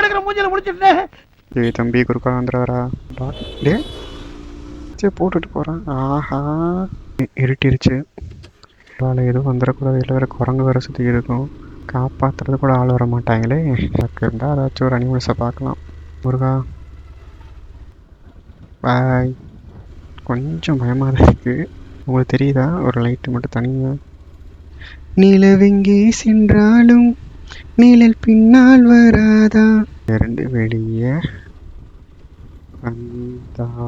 கிடக்குற மூஞ்சில முடிச்சிட்டேன். டேய் தம்பி குறுக்கா வந்துடுறா. டே சரி போட்டுட்டு போகிறான். ஆஹா இருட்டிருச்சு. வேலை எதுவும் வந்துடக்கூடாது. இல்லை வேறு குரங்கு வேறு சுற்றி இருக்கும். காப்பாற்றுறது கூட ஆள் வர மாட்டாங்களே. எனக்கு இருந்தால் ஏதாச்சும் ஒரு அனிமல்ஸை பார்க்கலாம். முருகா பாய். கொஞ்சம் பயமாக தான் இருக்குது. உங்களுக்கு தெரியுதா ஒரு லைட்டு மட்டும் தனியாக? நிலவெங்கே சென்றாலும் நிழல் பின்னால் வராதா இரண்டு வெளியே வந்தாச்சு.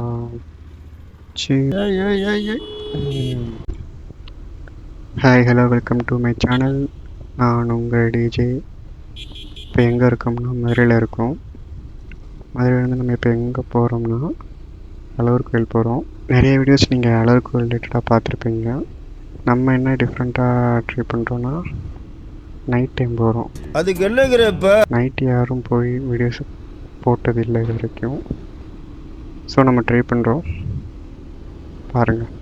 Hi hello welcome to my channel. நான் உங்கள் டிஜே. இப்போ எங்கே இருக்கோம்னா மதுரையில் இருக்கோம். மதுரையிலேருந்து நம்ம இப்போ எங்கே போகிறோம்னா அழகர் கோயில் போகிறோம். நிறைய வீடியோஸ் நீங்கள் அழகர் கோயில் ரிலேட்டடாக பார்த்துருப்பீங்க. நம்ம என்ன டிஃப்ரெண்ட்டாக ட்ரை பண்ணுறோன்னா நைட் டைம் போகிறோம். அதுக்கு என்னங்கிற இப்போ நைட்டு யாரும் போய் வீடியோஸ் போட்டதில்லை இது வரைக்கும். ஸோ நம்ம ட்ரை பண்ணுறோம். பாருங்கள்.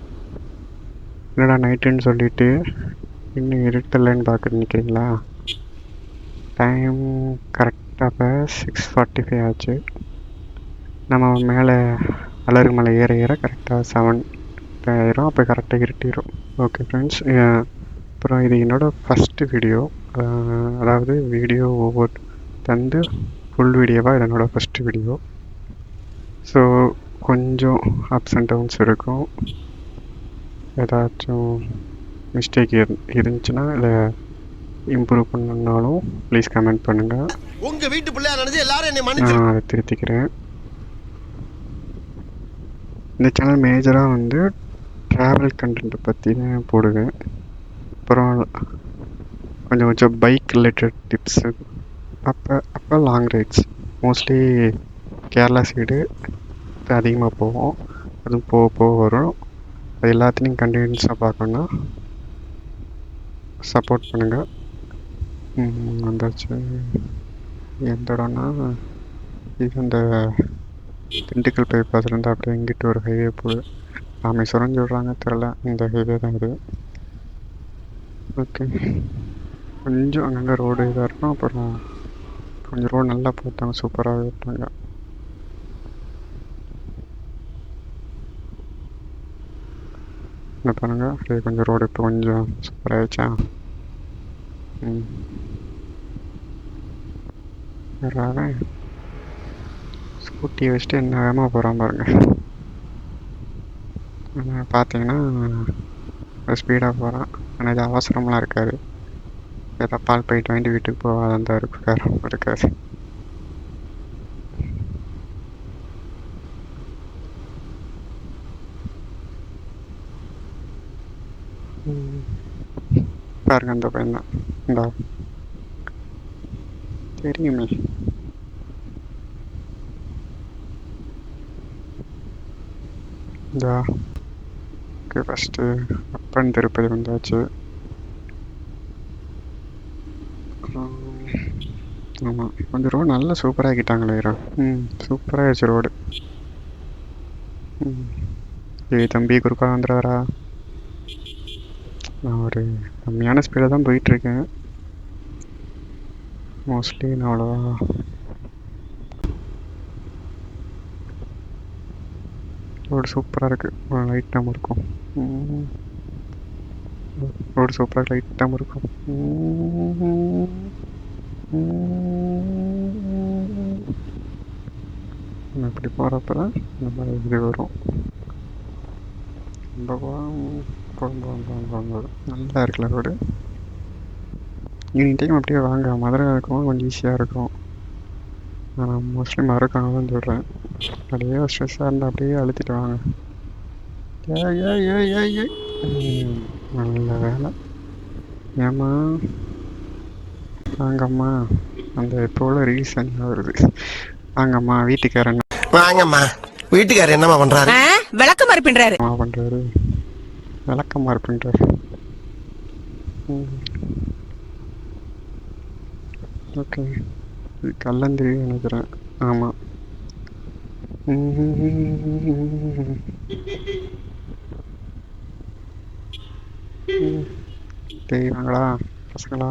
என்னடா நைட்டுன்னு சொல்லிவிட்டு இன்னும் இருட்டலைன்னு பார்க்க நினைக்கிறீங்களா? டைம் கரெக்டாக இப்போ 6:45 ஆச்சு. நம்ம மேலே அழகர் மலை ஏற ஏற கரெக்டாக 7 ஆயிரும். அப்போ கரெக்டாக இருட்டிடும். ஓகே ஃப்ரெண்ட்ஸ், அப்புறம் இது என்னோடய ஃபஸ்ட்டு வீடியோ. அதாவது வீடியோ ஒவ்வொரு தந்து ஃபுல் வீடியோவாக இது என்னோடய ஃபஸ்ட்டு வீடியோ. ஸோ கொஞ்சம் அப்ஸ் அண்ட் டவுன்ஸ் இருக்கும். ஏதாச்சும் மிஸ்டேக் இருந்துச்சுன்னா இல்லை இம்ப்ரூவ் பண்ணணுன்னாலும் ப்ளீஸ் கமெண்ட் பண்ணுங்கள். உங்கள் வீட்டு பிள்ளையா நினைச்சு எல்லாரும் என்னை நான் மன்னிச்சு. அதை திருத்திக்கிறேன். இந்த சேனல் மேஜராக வந்து ட்ராவல் கண்டென்ட்டை பற்றி தான் போடுவேன். அப்புறம் கொஞ்சம் கொஞ்சம் பைக் ரிலேட்டட் டிப்ஸு. அப்போ long rides mostly Kerala side அதிகமாக போவோம். அதுவும் போக வரும். அது எல்லாத்துலேயும் கண்டினியூஸாக பார்க்கணுன்னா சப்போர்ட் பண்ணுங்கள். வந்தாச்சு. எந்த இடம்னா இது அந்த திண்டுக்கல் பைபாஸ்லேருந்து அப்படியே இங்கிட்டு ஒரு ஹைவே போகுது. ராமேஸ்வரம் சொல்கிறாங்க தெரில. இந்த ஹைவே தான் இது. ஓகே, கொஞ்சம் அங்கங்கே ரோடு இதாக இருக்கும். அப்புறம் கொஞ்சம் ரோடு நல்லா போட்டாங்க, சூப்பராக விட்டாங்க. என்ன பண்ணுங்கள், அப்படியே கொஞ்சம் ரோடு இப்போ கொஞ்சம் சூப்பராகிடுச்சா? வேறு ஸ்கூட்டியை வச்சுட்டு என்ன வேகமாக போகிறான் பாருங்கள். பார்த்தீங்கன்னா ஸ்பீடாக போகிறான். ஆனால் இது அவசரம்லாம் இருக்காது. ஏதாவது பால் போயிட்டு வாங்கிட்டு வீட்டுக்கு போகாதான் தான் இருக்காது. பாருங்க அந்த பையன் தான். இந்தா தெரியுமே. இந்தா ஓகே, ஃபஸ்ட்டு அப்பன் திருப்பதி வந்தாச்சு. ஆமாம், கொஞ்சம் ரோடு நல்லா சூப்பராகிட்டாங்களே. சூப்பராகிடுச்சு ரோடு. ஏய் தம்பி குறுக்கா வந்துடுறா. நான் ஒரு கம்மியான ஸ்பீடில் தான் போயிட்டுருக்கேன். மோஸ்ட்லி நான் அவ்வளோவா ரோடு சூப்பராக இருக்குது. லைட்டாகவும் இருக்கும். ரோடு சூப்பராக லைட்டாகவும் இருக்கும். நம்ம இப்படி போகிறப்ப தான் நம்ம இது வரும். நல்லா இருக்குல்ல ரோடு. ஈவினிங் டைம் அப்படியே வாங்க. மதுரை இருக்கும் கொஞ்சம் ஈஸியாக இருக்கும். நான் மோஸ்ட்லி மறக்காம தான் சொல்கிறேன். அப்படியே ஸ்ட்ரெஸ்ஸாக இருந்தால் அப்படியே அழுத்திட்டு வாங்க. நல்ல வேலை. ஏம்மா வாங்கம்மா. அந்த இப்போ உள்ள ரீசன் வருது. வாங்கம்மா வீட்டுக்காரன். வாங்கம்மா வீட்டுக்காரர் என்னம்மா பண்றாரு? விளக்கமாறு பின்றாரு. பண்றாரு விளக்கமாறு பின்றாரு. ஓகே, இது கல்லந்திரி நினைக்கிறேன். ஆமாம். தெரியுங்களா பசங்களா?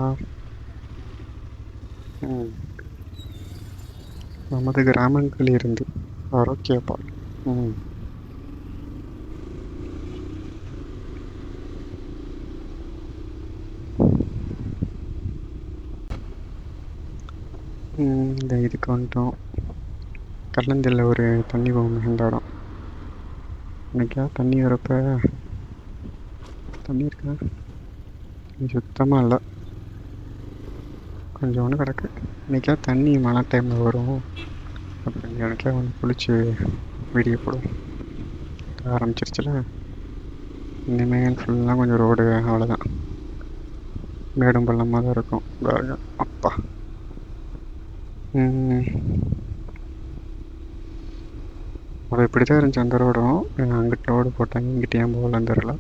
நமது கிராமங்களில் இருந்து ஆரோக்கிய பால். ம். இந்த இதுக்கு வந்துட்டோம். கல்லந்தில் ஒரு தண்ணி போகும் மிகுந்த இடம். இன்னைக்கா தண்ணி வரப்ப தண்ணி இருக்கா? தண்ணி சுத்தமாக இல்லை, கொஞ்சோண்டு கிடக்கு. இன்னைக்கா தண்ணி மழை டைமில் வரும் அப்படின்னு எனக்கே வந்து குளிச்சு வீடியோ போடும் ஆரம்பிச்சிருச்சுல. இனிமேல் ஃபுல்லாக கொஞ்சம் ரோடு அவ்வளோதான், மேடும் பள்ளமாக தான் இருக்கும். பாருங்க அப்பா. அது இப்படி தான் இருந்துச்சு அந்த ரோடும். அங்கிட்ட ரோடு போட்டாங்க, இங்கிட்ட ஏன் போகலன்னு தெரில.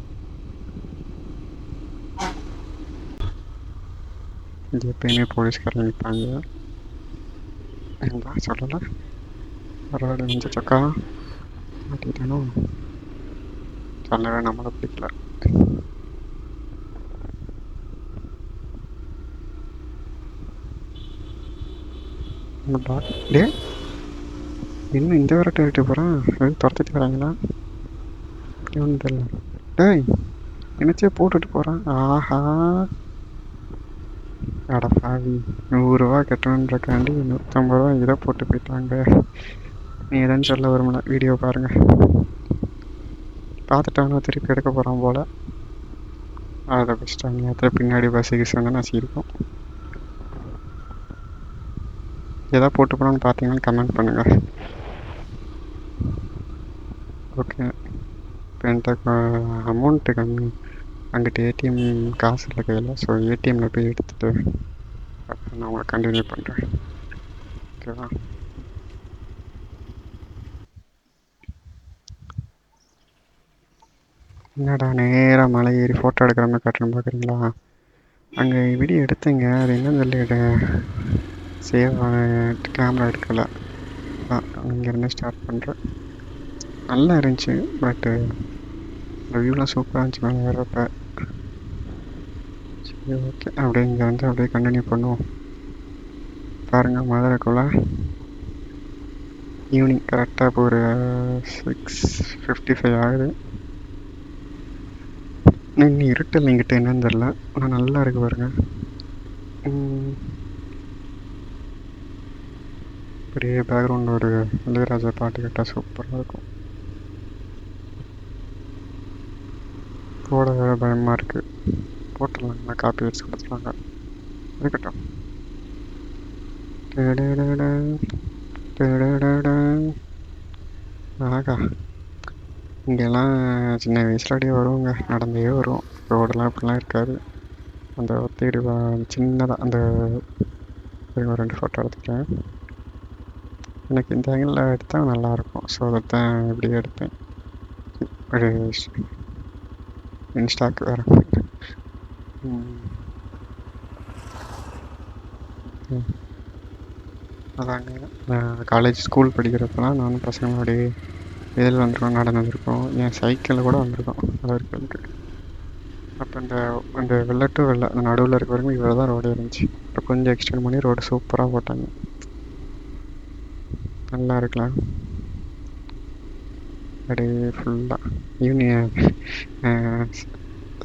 இது எப்பயுமே போலீஸ்காரங்க நிற்பாங்க. ஏன்பா சொல்லலை? ரோடு வந்து சக்கா மாட்டிட்டானோ? சொல்லவே நம்மளை பிடிக்கல. டே இன்னும் இந்த வேற டேரிட்டு போகிறான். எதுவும் துரத்திட்டு வராங்களா? இப்படி ஒன்றும் தெரியல. டேய் நினச்சே போட்டுட்டு போகிறான். ஆஹா, அடப்பாவி, 100 ரூபா கட்டணுன்றக்காண்டி 150 ரூபா இதை போட்டு போயிட்டாங்க. நீ எதுன்னு சொல்ல வரும்ல, வீடியோ பாருங்கள். பார்த்துட்டாங்கன்னா திருப்பி எடுக்க போகிறான் போல். அதை வச்சுட்டாங்க. நேரத்தில் பின்னாடி பஸ்ஸுக்கு சொன்னால் நசிருக்கும். எதாவது போட்டு போகலான்னு பார்த்தீங்கன்னா கமெண்ட் பண்ணுங்கள். ஓகே, இப்போ என்கிட்ட அமௌண்ட்டு கம்மி. அங்கிட்ட ஏடிஎம் காசு இல்லை கையில். ஸோ ஏடிஎம்மில் போய் எடுத்துகிட்டு அப்புறம் நான் உங்களை கண்டினியூ பண்ணுறேன். ஓகேவா? என்னடா நேராக மலை ஏறி ஃபோட்டோ எடுக்கிற மாதிரி காட்டுறேன்னு பார்க்குறீங்களா? அங்கே வீடியோ எடுத்தேங்க, அது என்னன்னு சொல்லி சேவ் கேமரா எடுக்கலை. இங்கேருந்து ஸ்டார்ட் பண்ணுறேன். நல்லா இருந்துச்சு, பட்டு இந்த வியூலாம் சூப்பராக இருந்துச்சு மேலே ஏறப்ப. சரி ஓகே, அப்படியே இங்கே வந்து அப்படியே கண்டினியூ பண்ணுவோம். பாருங்கள், மதுரைக்குள்ளே ஈவினிங் கரெக்டாக இப்போ ஒரு 6:55 ஆகுது. இன்னும் இருட்டல் என்கிட்ட என்னன்னு தெரில, ஆனால் நல்லா இருக்கு பாருங்க. பெரிய பேக்ரவுண்ட் ஒரு இளையராஜா பாட்டு கேட்டால் சூப்பராக இருக்கும். போட வேறு பயமாக இருக்குது. போட்டுடலாம், நான் காப்பி வச்சு கொடுத்துருவாங்க. இருக்கட்டும். ஆகா, இங்கெல்லாம் சின்ன வயசில் அப்படியே வருவோங்க, நடந்தே வருவோம். ரோடெல்லாம் இப்படிலாம் இருக்காது. அந்த ஒத்தையடி சின்னதாக அந்த ஒரு 2 ஃபோட்டோ எடுத்துக்கிறேன். எனக்கு இந்த ஆங்கிளில் எடுத்தால் நல்லாயிருக்கும். ஸோ அதைத்தான் இப்படி எடுத்தேன். ஒரு இன்ஸ்டாக்கு வேறு. அதாங்க, நான் காலேஜ் ஸ்கூல் படிக்கிறப்பெல்லாம் நானும் பசங்களோடைய இதில் வந்துருக்கோம், நடந்து வந்திருக்கோம். என் சைக்கிளில் கூட வந்திருக்கோம் அதற்கு. அப்போ அந்த வெள்ளை டு வெள்ளை அந்த நடுவில் இருக்க வரைக்கும் இவ்வளோ தான் ரோடே இருந்துச்சு. இப்போ கொஞ்சம் எக்ஸ்டெண்ட் பண்ணி ரோடு சூப்பராக போட்டாங்க. நல்லா இருக்கலாம். அப்படியே ஃபுல்லாக ஈவினிங்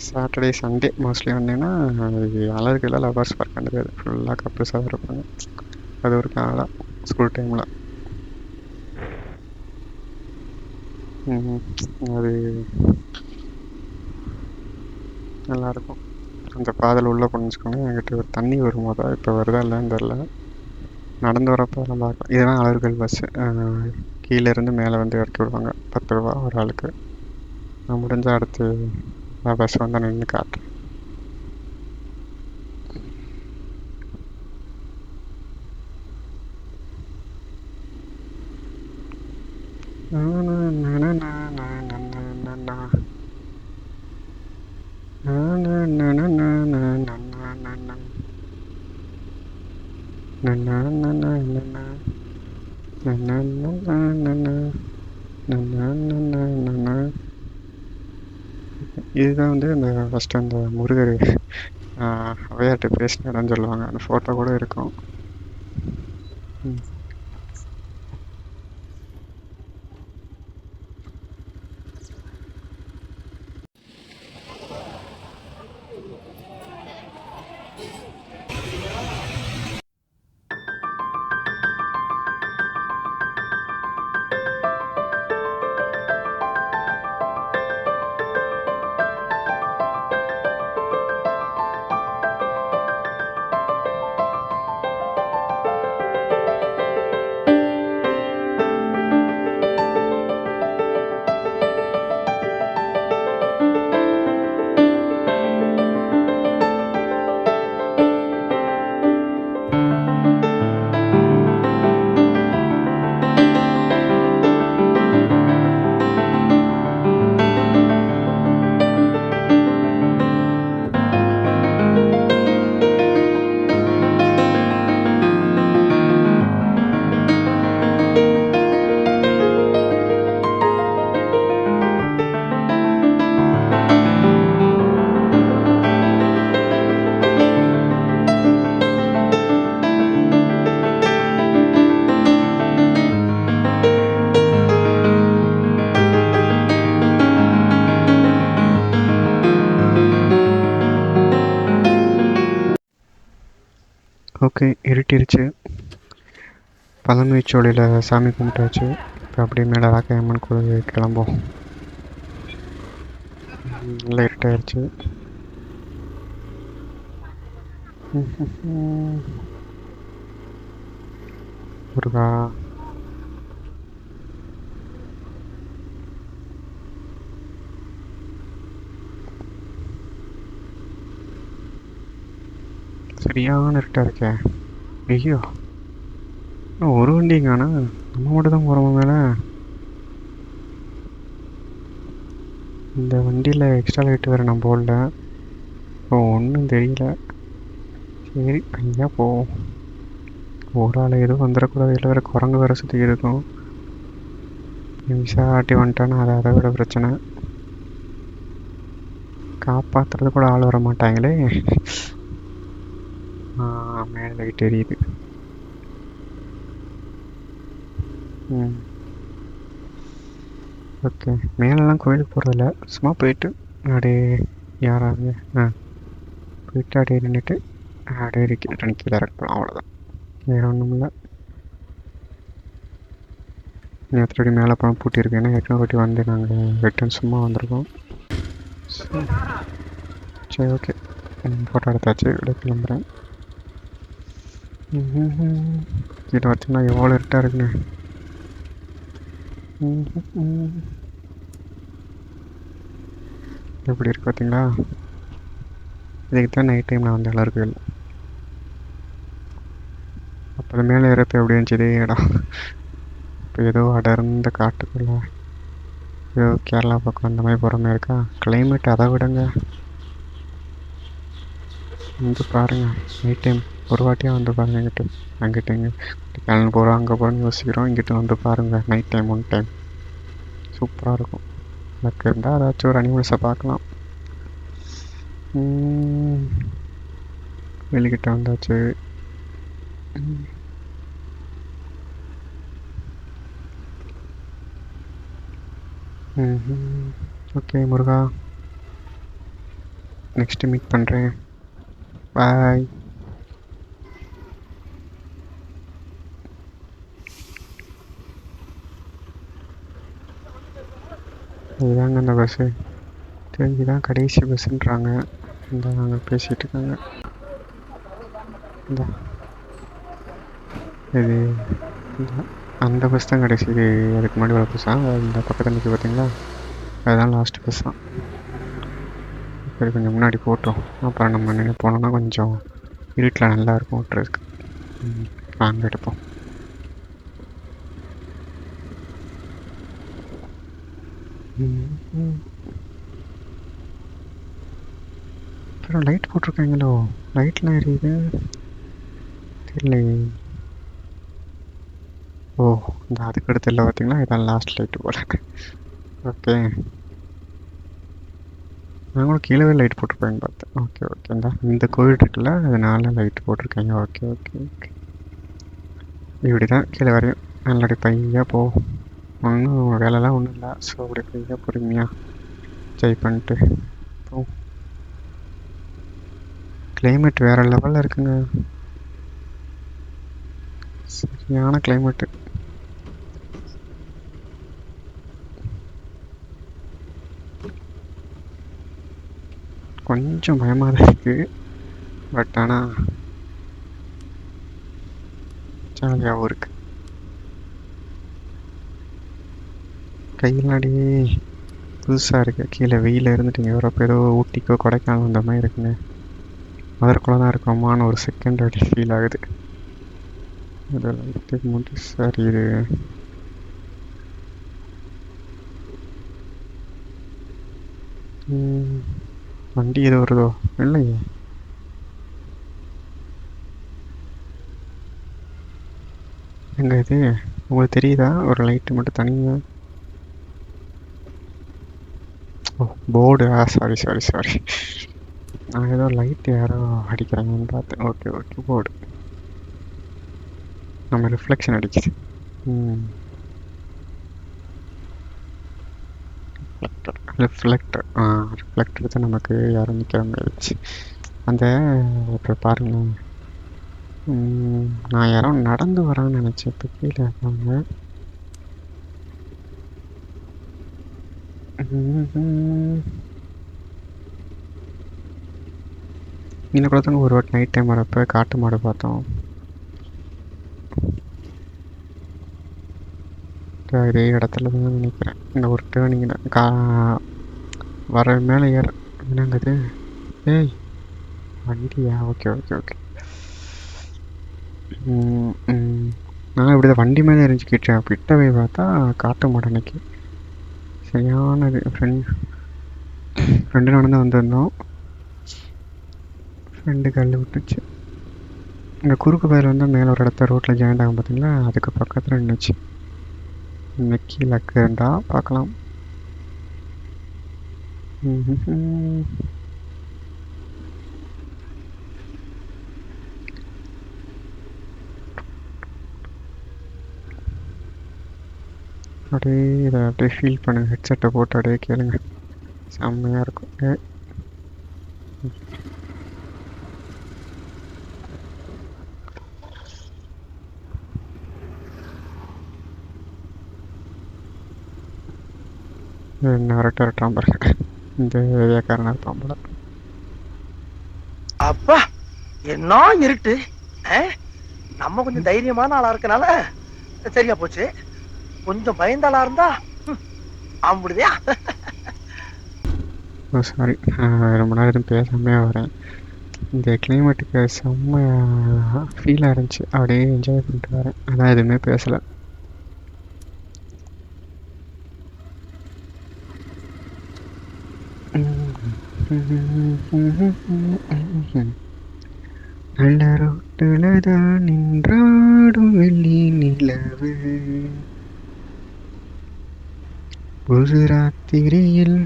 சாட்டர்டே சண்டே மோஸ்ட்லி வந்தீங்கன்னா அழகுல லவர்ஸ் பார்க்க முடியாது. ஃபுல்லாக கப்புள்ஸாக இருப்பாங்க. அது ஒரு காலம் ஸ்கூல் டைமில். அது நல்லாயிருக்கும். அந்த பாதையில் உள்ளே போணுச்சுக்கோங்க, என்கிட்ட ஒரு தண்ணி வரும்போதா, இப்போ வருதா இல்லைன்னு தெரில. நடந்து வரப்போ நல்லா இருக்கும். இதெல்லாம் அழகர்கள் பஸ்ஸு. கீழேருந்து மேலே வந்து இறக்கி விடுவாங்க, 10 ரூபா ஒரு ஆளுக்கு. நான் முடிஞ்சால் அடுத்து பஸ் வந்தால் நின்று காட்டுறேன். இதுதான் வந்து இந்த ஃபஸ்ட்டு அந்த முருகர் அவையார்கிட்ட பேசின இடம்னு சொல்லுவாங்க. அந்த ஃபோட்டோ கூட இருக்கும். ஓகே, இருட்டிருச்சு. பழமுதிர்ச்சோலையில் சாமி கும்பிட்டாச்சு. இப்போ அப்படியே மேலே ராக்கையம்மன் கோயில் கிளம்போம். நல்லா இருட்டாயிருச்சு. முருகா, சரியான இருட்டாக இருக்கே. ஐயோ, இன்னும் ஒரு வண்டிங்காண்ணா, நம்ம மட்டும் தான் போகிறோமா மேலே? இந்த வண்டியில் எக்ஸ்ட்ரா லைட் வேறு நான் போடல. இப்போ ஒன்றும் தெரியல. சரி, ஐயா போவோம். ஒரு ஆள் எதுவும் வந்துடக்கூடாது. இல்லை வேறு குரங்கு வேறு சுற்றி இருக்கும். நிமிஷம் ஆட்டி வந்துட்டான்னு அதை விட பிரச்சனை. காப்பாற்றுறது கூட ஆள் வர மாட்டாங்களே. மேலே லைட் எரியுது. ஓகே, மேலெலாம் கோயிலுக்கு போகிறதில்ல. சும்மா போயிட்டு அப்படியே யாராவது போயிட்டு அப்படியே நின்றுட்டு அப்படியே ரிட்டர்ன் கீழே இறக்கலாம். அவ்வளோதான், வேறு ஒன்றும் இல்லை. நேற்று மேலே பணம் பூட்டியிருக்கு. ஏன்னா எத்தனை வாட்டி வந்து நாங்கள் ரிட்டர்ன் சும்மா வந்திருக்கோம். சரி, ஓகே, ஃபோட்டோ எடுத்தாச்சு. விட கிளம்புறேன். இதை பார்த்தீங்கன்னா எவ்வளோ இருட்டாக இருக்குண்ணே. எப்படி இருக்கு பார்த்தீங்களா? இதுக்கு தான் நைட் டைம் நான் வந்து எல்லாருக்கும் இல்லை. அப்போ மேலே ஏறப்போ எப்படி இருந்துச்சு இதே இடம். இப்போ ஏதோ அடர்ந்த காட்டுக்குள்ள ஏதோ கேரளா பக்கம் அந்த மாதிரி போகிற மாதிரி இருக்கா. கிளைமேட் அதை விடுங்க. வந்து பாருங்கள், நைட் டைம் ஒரு வாட்டியாக வந்து பாருங்கள். அங்கிட்ட இங்கே கிளம்பி போகிறோம், அங்கே போகிறோன்னு யோசிக்கிறோம். இங்கிட்ட வந்து பாருங்கள், நைட் டைம் ஒன் டைம் சூப்பராக இருக்கும். எனக்கு இருந்தால் ஏதாச்சும் ஒரு அனிமல்ஸை பார்க்கலாம். வெளிக்கிட்ட வந்தாச்சு. ஓகே முருகா, நெக்ஸ்ட்டு மீட் பண்ணுறேன். பாய். இதுதாங்க அந்த பஸ்ஸு. இதுதான் கடைசி பஸ்ஸுன்றாங்க. இந்த நாங்கள் பேசிகிட்டு இருக்காங்க. இந்த இது அந்த பஸ் தான் கடைசி. அதுக்கு முன்னாடி ஒரு பஸ் தான் இந்த பக்கத்தில் நிற்க பார்த்தீங்களா, அதுதான் லாஸ்ட் பஸ் தான். சரி, கொஞ்சம் முன்னாடி போட்டோம். அப்புறம் நம்ம நின்று போனோம்னா கொஞ்சம் இருட்டில் நல்லாயிருக்கும் ஓட்டுறதுக்கு. வாங்க எடுப்போம். அப்புறம் லைட் போட்டிருக்காங்களோ, லைட்லாம் எரியுது தெரியல. ஓ, இந்த அதுக்கு அடுத்து இல்லை பார்த்தீங்களா, இதான் லாஸ்ட் லைட்டு போல. ஓகே, நான் கூட கீழே லைட் போட்டிருப்பேன்னு பார்த்தேன். ஓகே ஓகே, இந்த கோவில் இருக்குல்ல, அதனால லைட் போட்டிருக்காங்க. ஓகே ஓகே ஓகே, இப்படி தான் கீழே வரையும். நல்லடி பையாக போ, ஒன்றும் வேலைலாம் ஒன்றும் இல்லை. ஸோ அப்படி பையாக பொறுமையாக என்ஜாய் பண்ணிட்டு போ. கிளைமேட் வேறு லெவலில் இருக்குங்க, சரியான கிளைமேட்டு. கொஞ்சம் பயமாக தான் இருக்குது, பட் ஆனால் ஜாலியாகவும் இருக்குது. கையிலாடி புதுசாக இருக்குது. கீழே வெயிலில் இருந்துட்டு இங்கே வரப்போ ஏதோ ஊட்டிக்கோ கொடைக்கானல் அந்த மாதிரி இருக்குங்க. அதற்குள்ளே தான் இருக்கோமான்னு ஒரு செகண்ட் அப்படி ஃபீல் ஆகுது. இதுக்கு முன்னாடி சரி, இது வண்டி எது வருதோ இல்லையே. எங்கே இது உங்களுக்கு தெரியுதா? ஒரு லைட்டு மட்டும் தனியாக. ஓ, போர்டு. சாரி சாரி சாரி, நான் ஏதோ லைட் யாரோ அடிக்கிறாங்கன்னு பார்த்தேன். ஓகே ஓகே, போர்டு நம்ம ரிஃப்ளெக்ஷன் அடிக்குது. ரிஃப்ளெக்டர் தான் நமக்கு யாரும் நிற்கிற மாதிரி இருந்துச்சு. அந்த இப்போ பாருங்களேன், நான் யாரோ நடந்து வரான்னு நினச்சேன். இப்போ கீழே இருக்காங்க. இன்னும் கூட தாங்க ஒரு வாட்டி நைட் டைம் வரப்போ காட்டு மாடு பார்த்தோம். இதே இடத்துல தான் நினைக்கிறேன். இந்த ஒரு டேர்னிங் வர மேலே ஏற என்னங்குது. ஏய் வண்டியா? Okay okay okay. நான் இப்படி தான் வண்டி மேலே எரிஞ்சுக்கிட்டேன். கிட்ட போய் பார்த்தா காட்டு மாடு அன்னைக்கு சரியானது. ஃப்ரெண்டு நடந்து வந்திருந்தோம். ஃப்ரெண்டு கல் விட்டுச்சு. இந்த குறுக்கு பயிர் வந்து மேலே ஒரு இடத்த ரோட்டில் ஜாயிண்ட் ஆகும் பார்த்தீங்களா, அதுக்கு பக்கத்தில் நின்றுச்சு. இன்னைக்கு கீழே இருந்தா பார்க்கலாம். அப்படியே இதை அப்படியே ஃபீல் பண்ணுங்க. ஹெட்செட்டை போட்டு அப்படியே கேளுங்க, செம்மையாக இருக்கும். என்ன அரட்டான் பாருங்க, இந்த ஏரியாக்காரன் இருப்பான் போல. அப்பா என்ன இருட்டு. நம்ம கொஞ்சம் தைரியமான ஆளா இருக்கனால சரியா போச்சு. கொஞ்சம் பயந்த ஆளா இருந்தா ஆம்பிடுதியா. சாரி, ரொம்ப நேரம் எதுவும் பேசாமே வரேன். இந்த கிளைமேட்டுக்கு செம்ம ஃபீலாக இருந்துச்சு. அப்படியே என்ஜாய் பண்ணிட்டு வரேன். அதான் எதுவுமே பேசலை. நல்ல ரோட்டுல தான் நின்றாடும் வெள்ளி நிலவு, ஒரு ராத்திரியில்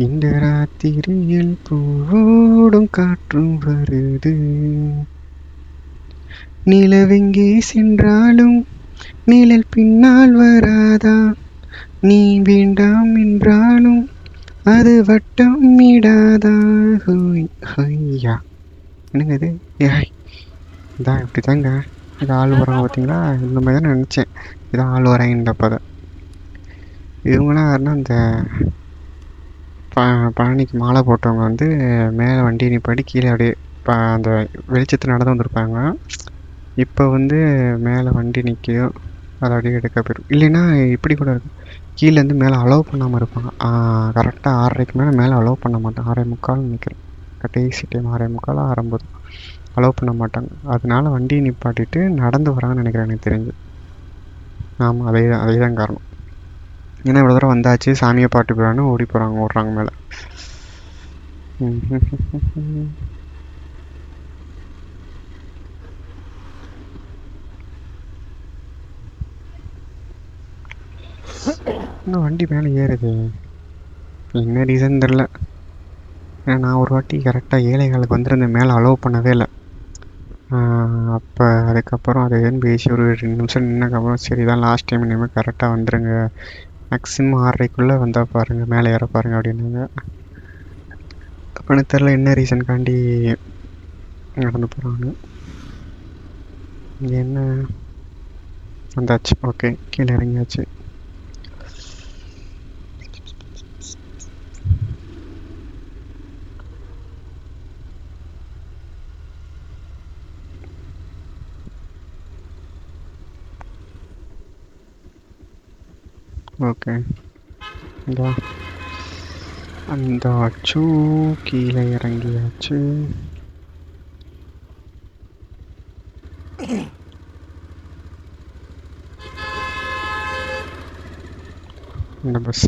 இந்த ராத்திரியில் பூவோடும் காற்றும் வருது. நிலவெங்கே சென்றாலும் நிழல் பின்னால் வராதா, நீ வேண்டாம் என்றாலும் அது வட்டம் இடாதா. ஹொய்யா என்னங்க இது? ஏய் இதான் இப்படி தாங்க இது ஆள் வராங்க பார்த்தீங்களா? இந்த மாதிரி தான் நினச்சேன். இதான் ஆள் வராங்கன்றப்ப தான். இவங்களாம் யாருன்னா இந்த பழனிக்கு மாலை போட்டவங்க வந்து மேலே வண்டி நிப்பாட்டி கீழே அப்படியே அந்த வெளிச்சத்தில் நடந்து வந்திருப்பாங்க. இப்போ வந்து மேலே வண்டி நிற்கும், அதை அப்படியே எடுக்க போயிடும். இல்லைன்னா இப்படி கூட இருக்கும், கீழேருந்து மேலே அலோவ் பண்ணாமல் இருப்பாங்க. கரெக்டாக 6:30க்கு மேலே அலோவ் பண்ண மாட்டாங்க. 6:45 நினைக்கிறேன், கடைசி டைம் 6:45 6:50 அலோவ் பண்ண மாட்டாங்க. அதனால வண்டியை நிப்பாட்டிட்டு நடந்து வராங்கன்னு நினைக்கிறேன் எனக்கு தெரிஞ்சு. ஆமாம், அதே தான் காரணம். ஏன்னா இவ்வளோ தூரம் வந்தாச்சு, சாமியை பாட்டு போகிறான்னு ஓடுறாங்க மேலே. இன்னும் வண்டி மேலே ஏறுது, என்ன ரீசன் தெரில. ஏன்னா நான் ஒரு வாட்டி கரெக்டாக 7:15 வந்திருந்தேன், மேலே அலோவ் பண்ணவே இல்லை. அப்போ அதுக்கப்புறம் அது எதுன்னு பேசி ஒரு 2 நிமிஷம் நின்னதுக்கப்புறம் சரி தான் லாஸ்ட் டைம், இனிமேல் கரெக்டாக வந்துடுங்க, மேக்ஸிமம் 6:30க்குள்ளே வந்தால் பாருங்கள், மேலே ஏற பாருங்கள் அப்படின்னாங்க. அப்படின்னு தெரில என்ன ரீசனுக்காண்டி நடந்து போகிறாங்க. என்ன வந்தாச்சு, ஓகே கீழே இறங்கியாச்சு. ஓகே வந்தாச்சு, கீழே இறங்கியாச்சு. இந்த பஸ்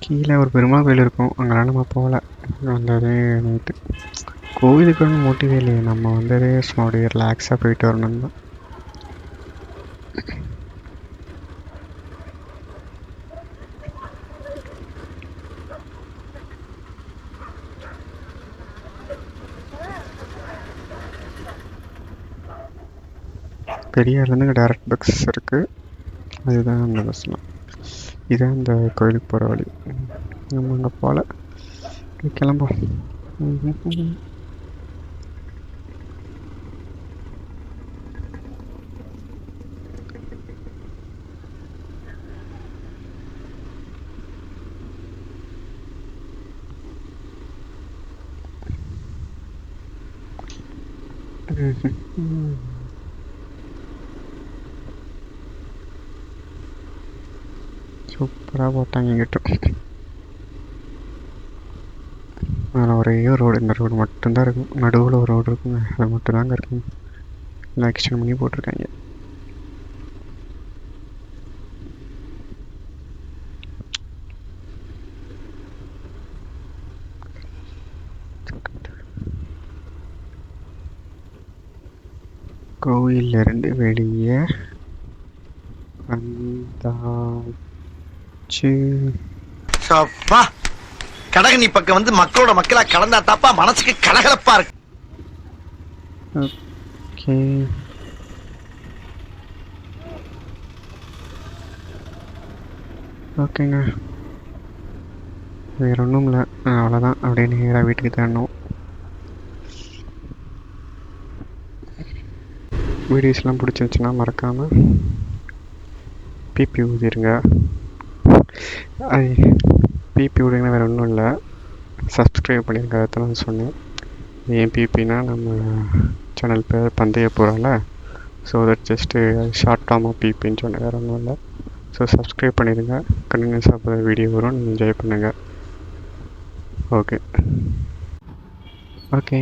கீழே ஒரு பெருமாள் கோயில் இருக்கும், அங்கெல்லாம் நம்ம போகல. வந்ததே நைட்டு, கோவிலுக்கு ஒன்றும் மோட்டிவே இல்லையே, நம்ம வந்ததே சும்மா அப்படியே ரிலாக்ஸாக போயிட்டு வரணும் தான். பெரியார்லேருந்து இங்கே டைரக்ட் பஸ் இருக்குது. அதுதான் அந்த பஸ்லாம். இதான் இந்த கோயிலுக்கு போகிற வழி. நம்ம அங்கே போகல, கிளம்போம். சூப்பராக போட்டாங்க இங்கிட்டும். அதில் ஒரே ஒரு ரோடு, இந்த ரோடு மட்டும்தான் இருக்கும். நடுவில் ஒரு ரோடு இருக்குங்க, அது மட்டும்தாங்க இருக்குங்க. எல்லாம் எக்ஸ்டெண்ட் பண்ணி போட்டிருக்காங்க. கோயிலிருந்து வெளியே வந்தாச்சு. அப்பா, கடகனி பக்கம் வந்து மக்களோட மக்களா கலந்தா தாப்பா மனசுக்கு கலகலப்பா இருக்கு. ஓகே, ஓகேங்க, வேற ஒன்றும் இல்லை. அவ்வளோதான், அப்படியே நேராக வீட்டுக்கு தரணும். வீடியோஸ்லாம் பிடிச்சிருந்துச்சுன்னா மறக்காமல் பிபி ஊதிருங்க. அது பிபி ஊதிங்கன்னா வேறு ஒன்றும் இல்லை, சப்ஸ்கிரைப் பண்ணியிருங்க. அதை நான் சொன்னேன். ஏன் பிபினா நம்ம சேனல் பேர் பந்தய போகிறால, ஸோ தட் ஜஸ்ட்டு ஷார்ட் ஃபார்மாக பிபின்னு சொன்னேன், வேறு ஒன்றும் இல்லை. ஸோ சப்ஸ்கிரைப் பண்ணிடுங்க, கண்டினியூஸாக வீடியோ வரும், நீங்கள் என்ஜாய் பண்ணுங்கள். Okay okay,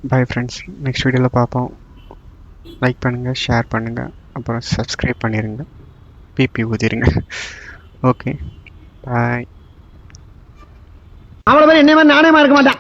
bye friends. Next வீடியோவில் பார்ப்போம். லைக் பண்ணுங்கள், ஷேர் பண்ணுங்கள், அப்புறம் சப்ஸ்கிரைப் பண்ணிடுங்க, பிபி ஊதிருங்க. ஓகே, பாய். அவளை மாதிரி என்ன மாதிரி நாணயமா இருக்க மாட்டான்.